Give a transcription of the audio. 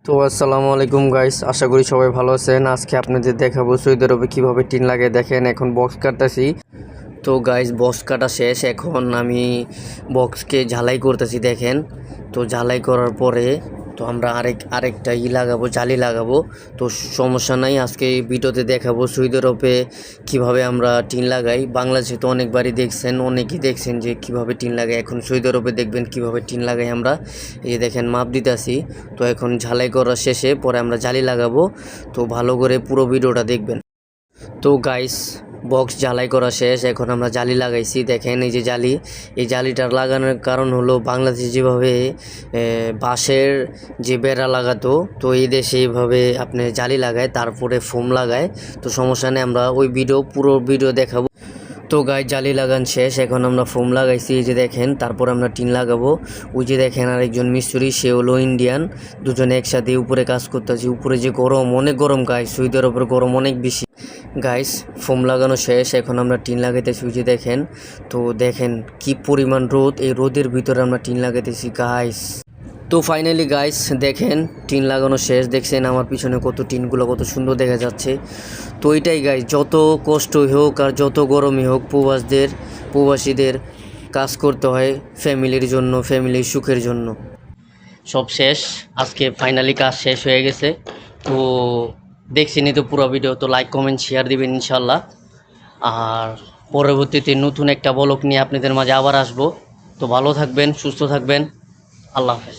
তো আসসালামু আলাইকুম গাইস, আশা করি সবাই ভালো আছেন। আজকে আপনাদের দেখাবো সৌদি আরবে কীভাবে টিন লাগে। দেখেন এখন বক্স কাটতেছি। তো গাইস বক্স কাটা শেষ, এখন আমি বক্সকে ঝালাই করতেছি। দেখেন, তো ঝালাই করার পরে তো আমরা আরেকটা লাগাবো, জালি লাগাবো। তো সমস্যা নাই, আজকে এই ভিডিওতে দেখাবো সৌদি আরবে কীভাবে আমরা টিন লাগাই। বাংলাদেশে তো অনেকবারই দেখছেন, অনেকেই দেখছেন যে কীভাবে টিন লাগাই। এখন সৌদি আরবে দেখবেন কীভাবে টিন লাগাই আমরা। এই যে দেখেন মাপ দিতেছি। তো এখন ঝালাই করা শেষে পরে আমরা জালি লাগাবো। তো ভালো করে পুরো ভিডিওটা দেখবেন। তো গাইস বক্স ঝালাই করা শেষ, এখন আমরা জালি লাগাইছি। দেখেন এই যে জালি, এই জালিটার লাগানোর কারণ হলো বাংলাদেশে যেভাবে বাঁশের যে বেড়া লাগাতো, তো এই দেশে এইভাবে আপনি জালি লাগায় তারপরে ফোম লাগায়। তো সমস্যা নেই, আমরা ওই পুরো ভিডিও দেখাবো। তো গায়ে জালি লাগান শেষ, এখন আমরা ফোম লাগাইছি। এই যে দেখেন, তারপর আমরা টিন লাগাবো। ওই যে দেখেন আরেকজন মিস্ত্রি, সে হলো ইন্ডিয়ান। দুজনে একসাথে উপরে কাজ করতেছি। উপরে যে গরম, অনেক গরম গাইস, সৌদি আরবের গরম অনেক বেশি। গাইস ফোম লাগানো শেষ, এখন আমরা টিন লাগাইতেছি। ওই যে দেখেন, তো দেখেন কি পরিমাণ রোদ, এই রোদের ভিতরে আমরা টিন লাগাইতেছি গাইস। তো ফাইনালি গাইস দেখেন টিন লাগানো শেষ। দেখছেন আমার পিছনে কত টিনগুলো কত সুন্দর দেখা যাচ্ছে। তো এইটাই গাইস, যত কষ্টই হোক আর যত গরমই হোক, প্রবাসীদের কাজ করতে হয় ফ্যামিলির জন্য, ফ্যামিলির সুখের জন্য। সব শেষ, আজকে ফাইনালি কাজ শেষ হয়ে গেছে। তো দেখছিনি তো পুরো ভিডিও, তো লাইক কমেন্ট শেয়ার দিবেন ইনশাল্লাহ। আর পরবর্তীতে নতুন একটা ব্লগ নিয়ে আপনাদের মাঝে আবার আসবো। তো ভালো থাকবেন, সুস্থ থাকবেন, আল্লাহ হাফেজ।